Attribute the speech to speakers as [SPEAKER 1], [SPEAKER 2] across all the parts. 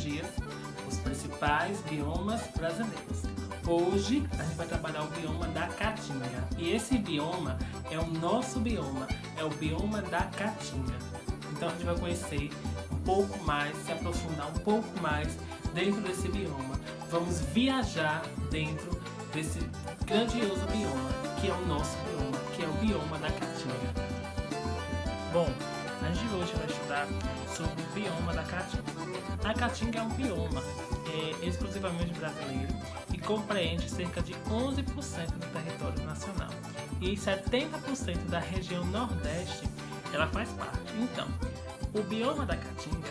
[SPEAKER 1] dias os principais biomas brasileiros. Hoje a gente vai trabalhar o bioma da Caatinga e esse bioma é o nosso bioma, é o bioma da Caatinga. Então a gente vai conhecer um pouco mais, se aprofundar um pouco mais dentro desse bioma. Vamos viajar dentro desse grandioso bioma que é o nosso bioma, que é o bioma da Caatinga. Bom, a gente hoje vai estudar sobre o bioma da Caatinga. A Caatinga é um bioma exclusivamente brasileiro e compreende cerca de 11% do território nacional e 70% da região Nordeste ela faz parte. Então, o bioma da Caatinga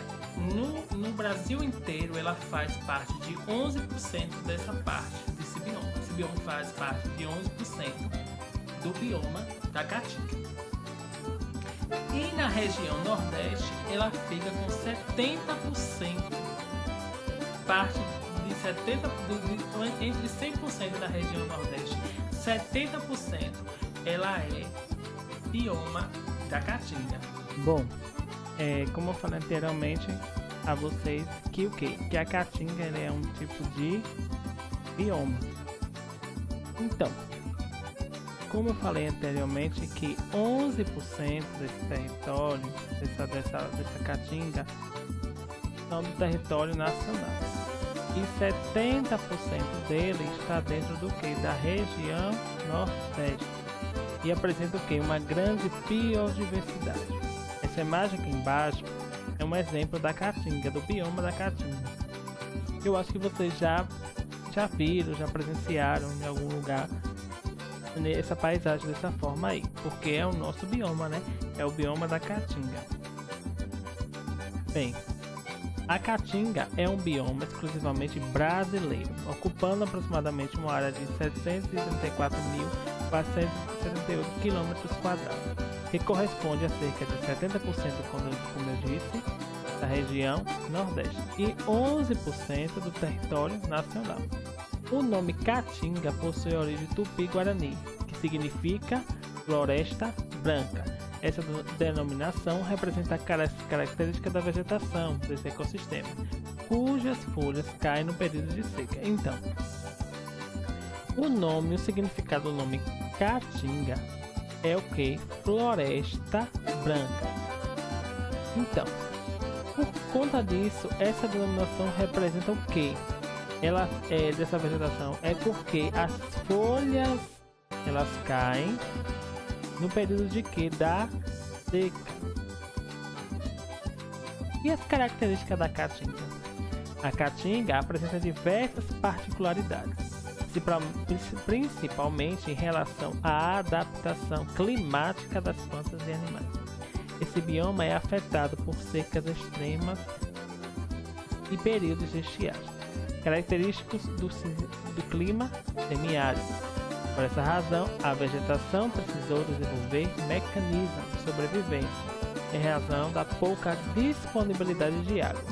[SPEAKER 1] no Brasil inteiro ela faz parte de 11% dessa parte desse bioma. Esse bioma faz parte de 11% do bioma da Caatinga. E na região Nordeste ela fica com 70%, parte de 70%, entre 100% da região Nordeste, 70% ela é bioma da Caatinga.
[SPEAKER 2] Bom, como eu falei anteriormente a vocês, que a Caatinga é um tipo de bioma. Então, como eu falei anteriormente, que 11% desse território, dessa Caatinga, são do território nacional. E 70% dele está dentro do que? Da região Nordeste. E apresenta o que? Uma grande biodiversidade. Essa imagem aqui embaixo é um exemplo da Caatinga, do bioma da Caatinga. Eu acho que vocês já viram, já presenciaram em algum lugar essa paisagem dessa forma aí, porque é o nosso bioma, né? É o bioma da Caatinga. Bem, a Caatinga é um bioma exclusivamente brasileiro, ocupando aproximadamente uma área de 734.478 km², que corresponde a cerca de 70%, como eu disse, da região Nordeste e 11% do território nacional. O nome Caatinga possui origem tupi-guarani, que significa floresta branca. Essa denominação representa a característica da vegetação desse ecossistema, cujas folhas caem no período de seca. Então, o significado do nome Caatinga é o que? Floresta branca. Então, por conta disso, essa denominação representa o que? Ela dessa vegetação é porque as folhas elas caem no período de que? Da seca. E as características da Caatinga? A Caatinga apresenta diversas particularidades, principalmente em relação à adaptação climática das plantas e animais. Esse bioma é afetado por secas extremas e períodos de estiagem, característicos do clima semiárido. Por essa razão, a vegetação precisou desenvolver mecanismos de sobrevivência em razão da pouca disponibilidade de água.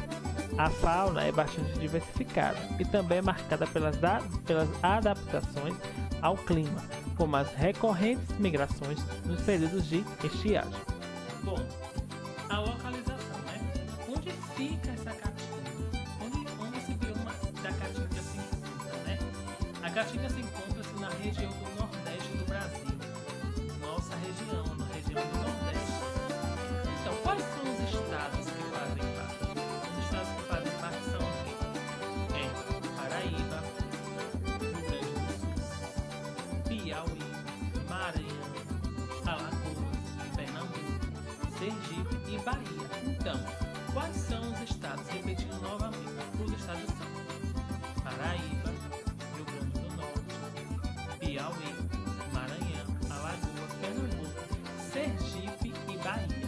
[SPEAKER 2] A fauna é bastante diversificada e também é marcada pelas adaptações ao clima, como as recorrentes migrações nos períodos de estiagem.
[SPEAKER 1] Bom, a localização, né? Onde fica essa Caatinga? Onde esse bioma da Caatinga se encontra, né? A Caatinga se encontra-se na região do Nordeste do Brasil. Nossa região, na região do Nordeste. Então, quais são os estados que fazem parte? Os estados que fazem parte são o quê? Paraíba, Rio Grande do Sul, Piauí, Maranhão, Alagoas, Pernambuco, Sergipe e Bahia. Então, quais são os estados? Repetindo novamente, os estados são Paraíba, Rio Grande do Norte, Piauí, Maranhão, Alagoas, Pernambuco, Sergipe e Bahia.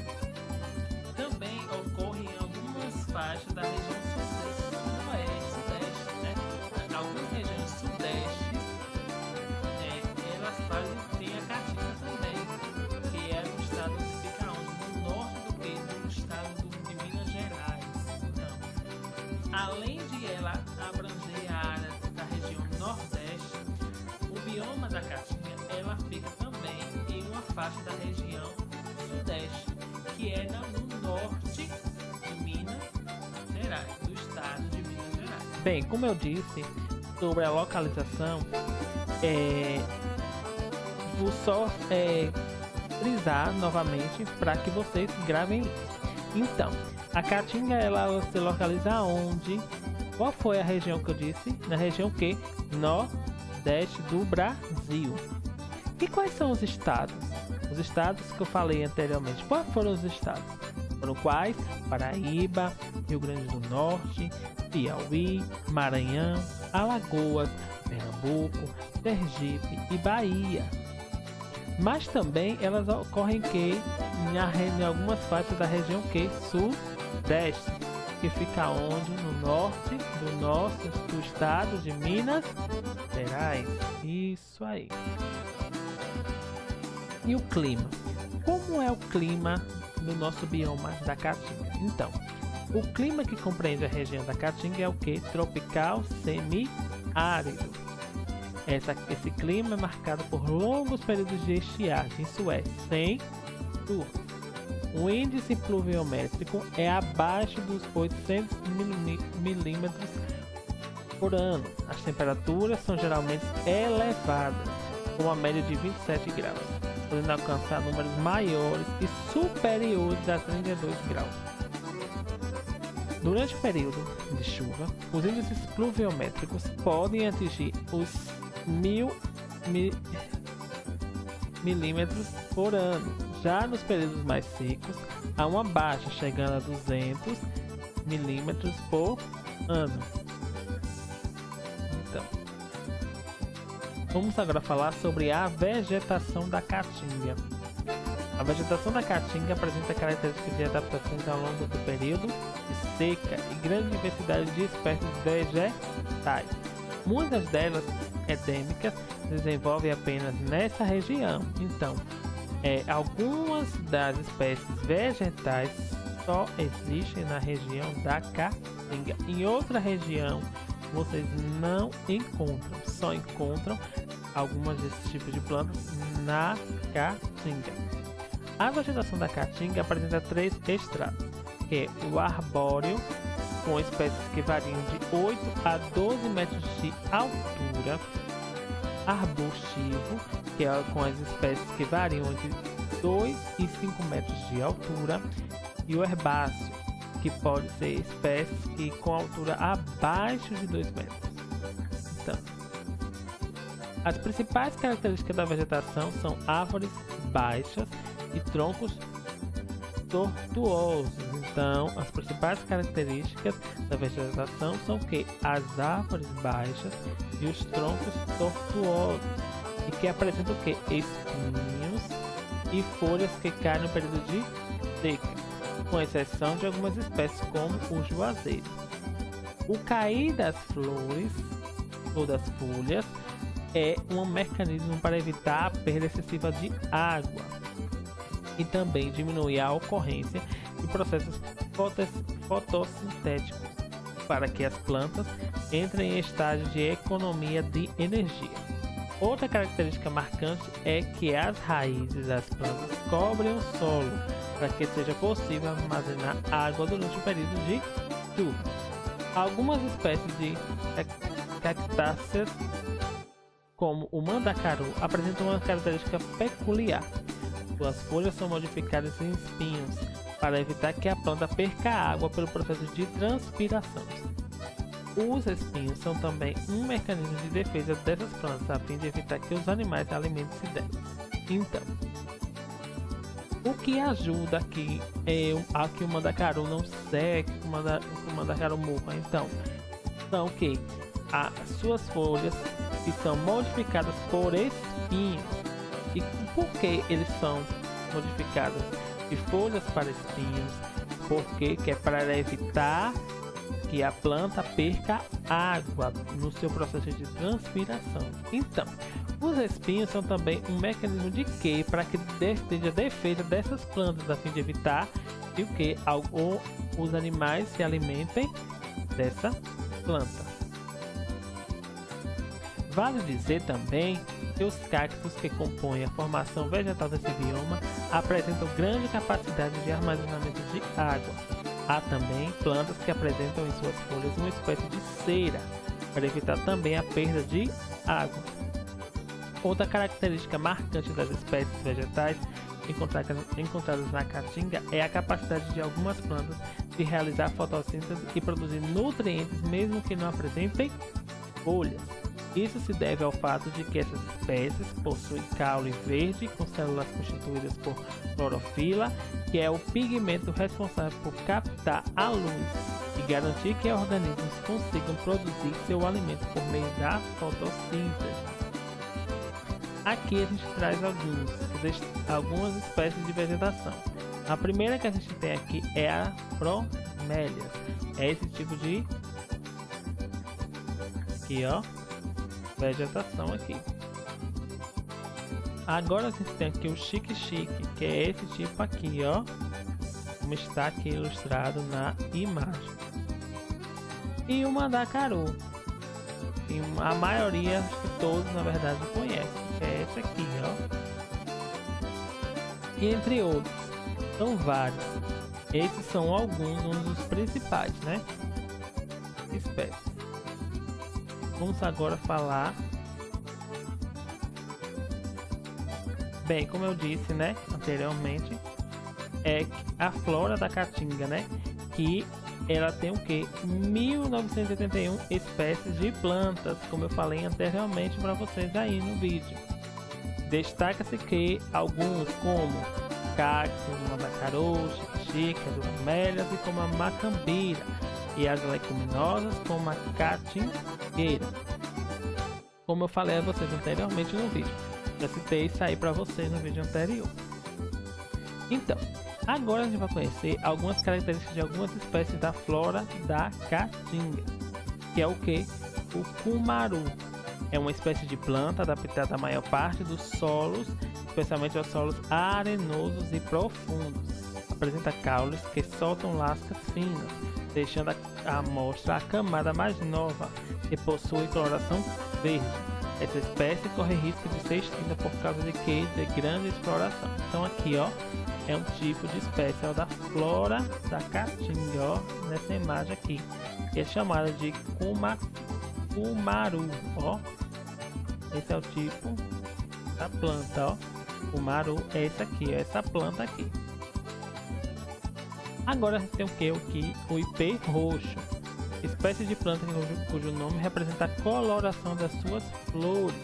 [SPEAKER 1] Também ocorre em algumas faixas da região sudeste, né? Algumas regiões sudestes, elas têm a Caatinga também, que é no estado que fica onde? No norte do estado de Minas Gerais. Então, além de ela abranger a área da região Nordeste, o bioma da Caatinga ela fica também em uma faixa da região Sudeste, que é no norte de Minas Gerais, do estado de
[SPEAKER 2] Bem, como eu disse sobre a localização, vou só frisar novamente para que vocês gravem isso. Então, a Caatinga ela se localiza onde? Qual foi a região que eu disse? Na região que? Nordeste do Brasil. E quais são os estados? Os estados que eu falei anteriormente. Quais foram os estados? Foram quais? Paraíba, Rio Grande do Norte, Piauí, Maranhão, Alagoas, Pernambuco, Sergipe e Bahia. Mas também elas ocorrem em algumas partes da região Sudeste, que fica onde? No norte do estado de Minas Gerais. Isso aí. E o clima? Como é o clima no nosso bioma da Caatinga? Então, o clima que compreende a região da Caatinga é o que? Tropical semiárido. Esse clima é marcado por longos períodos de estiagem, isso é, sem chuvas. O índice pluviométrico é abaixo dos 800 milímetros por ano. As temperaturas são geralmente elevadas, com uma média de 27 graus, podendo alcançar números maiores e superiores a 32 graus. Durante o período de chuva, os índices pluviométricos podem atingir os 1000 milímetros por ano. Já nos períodos mais secos, há uma baixa chegando a 200 milímetros por ano. Então, vamos agora falar sobre a vegetação da Caatinga. A vegetação da Caatinga apresenta características de adaptações ao longo do período de seca e grande diversidade de espécies vegetais. Muitas delas endêmicas se desenvolvem apenas nessa região. Então, algumas das espécies vegetais só existem na região da Caatinga. Em outra região vocês não encontram, só encontram algumas desses tipos de plantas na Caatinga. A vegetação da Caatinga apresenta 3 estratos, que é o arbóreo, com espécies que variam de 8 a 12 metros de altura, arbustivo, que é com as espécies que variam entre 2 e 5 metros de altura, e o herbáceo, que pode ser espécies que com altura abaixo de 2 metros. Então, as principais características da vegetação são árvores baixas e troncos tortuosos. Então, as principais características da vegetação são que as árvores baixas e os troncos tortuosos, e que apresentam o que? Espinhos e folhas que caem no período de seca, com exceção de algumas espécies como o juazeiro. O cair das flores ou das folhas é um mecanismo para evitar a perda excessiva de água e também diminuir a ocorrência de processos fotossintéticos, para que as plantas entrem em estágio de economia de energia. Outra característica marcante é que as raízes das plantas cobrem o solo, para que seja possível armazenar água durante o período de chuva. Algumas espécies de cactáceas, como o mandacaru, apresentam uma característica peculiar. Suas folhas são modificadas em espinhos para evitar que a planta perca água pelo processo de transpiração. Os espinhos são também um mecanismo de defesa dessas plantas, a fim de evitar que os animais alimentem-se delas. Então, o que ajuda a que o mandacaru não seque, que o mandacaru morra? Então, são que as suas folhas são modificadas por espinhos. E por que eles são modificados de folhas para espinhos? Porque é para evitar que a planta perca água no seu processo de transpiração. Então, os espinhos são também um mecanismo de quê? Para que esteja defesa dessas plantas, a fim de evitar que os animais se alimentem dessa planta. Vale dizer também que os cactos que compõem a formação vegetal desse bioma apresentam grande capacidade de armazenamento de água. Há também plantas que apresentam em suas folhas uma espécie de cera, para evitar também a perda de água. Outra característica marcante das espécies vegetais encontradas na caatinga é a capacidade de algumas plantas de realizar fotossíntese e produzir nutrientes mesmo que não apresentem folhas. Isso se deve ao fato de que essas espécies possuem caule verde com células constituídas por clorofila, que é o pigmento responsável por captar a luz e garantir que organismos consigam produzir seu alimento por meio da fotossíntese. Aqui a gente traz algumas espécies de vegetação. A primeira que a gente tem aqui é a bromélias. É esse tipo de vegetação aqui. Agora a gente tem aqui o xique-xique, que é esse tipo aqui, ó, como está aqui ilustrado na imagem. E o mandacaru, e a maioria, acho que todos na verdade conhecem, que é esse aqui, ó. E entre outros, são vários. Esses são alguns dos principais, né, espécies. Vamos agora falar. Bem, como eu disse, né, anteriormente, é a flora da caatinga, né, que ela tem o que? 1981 espécies de plantas, como eu falei anteriormente para vocês aí no vídeo. Destaca-se que alguns como cactos, mandacaru, xique-xique, bromélias e como a macambira, e as leguminosas como a catingueira. Como eu falei a vocês anteriormente no vídeo, já citei isso aí para vocês no vídeo anterior. Então, agora a gente vai conhecer algumas características de algumas espécies da flora da caatinga, que é o que? O cumaru. É uma espécie de planta adaptada à maior parte dos solos, especialmente aos solos arenosos e profundos. Apresenta caules que soltam lascas finas, deixando à amostra a camada mais nova, que possui coloração verde. Essa espécie corre risco de ser extinta por causa de que de grande exploração. Então aqui, ó, é um tipo de espécie, ó, da flora da caatinga, ó, nessa imagem aqui, que é chamada de cumaru, ó. Esse é o tipo da planta, ó. Cumaru é esse aqui, ó, essa planta aqui. Agora a gente tem o que? O ipê roxo, espécie de planta cujo nome representa a coloração das suas flores.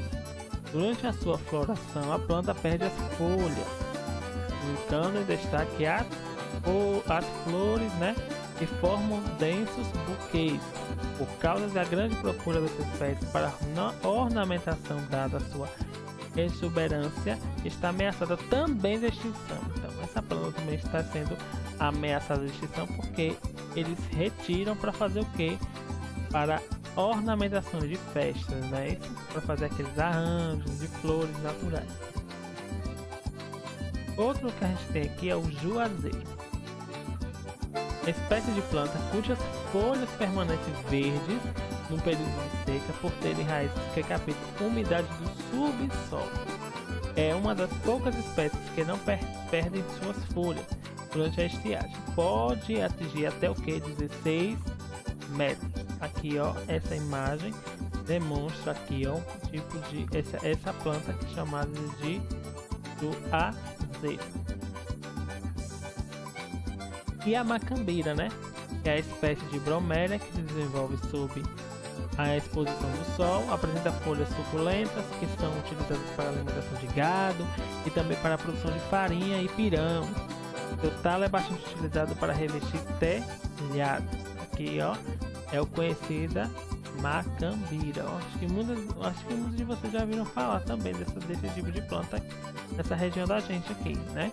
[SPEAKER 2] Durante a sua floração, a planta perde as folhas, ficando em destaque as flores, né, que formam densos buquês. Por causa da grande procura dessa espécie para ornamentação, dada a sua exuberância, está ameaçada também de extinção. Então essa planta também está sendo ameaçada de extinção porque eles retiram para fazer o que? Para ornamentação de festas, né? Para fazer aqueles arranjos de flores naturais. Outro que a gente tem aqui é o juazeiro, espécie de planta cujas folhas permanecem verdes no período de seca por terem raízes que captam umidade do subsolo. É uma das poucas espécies que não perdem suas folhas durante a estiagem. Pode atingir até o que? 16 metros. Aqui, ó, essa imagem demonstra aqui, ó, um tipo de essa planta que é chamada de juazeiro. E a macambira, né, que é a espécie de bromélia que se desenvolve sob a exposição do sol, apresenta folhas suculentas que são utilizadas para a alimentação de gado e também para a produção de farinha e pirão. Seu talo é bastante utilizado para revestir telhados. Aqui, ó, é o conhecida macambira. Ó, acho que muitos de vocês já viram falar também desse tipo de planta nessa região da gente aqui, né?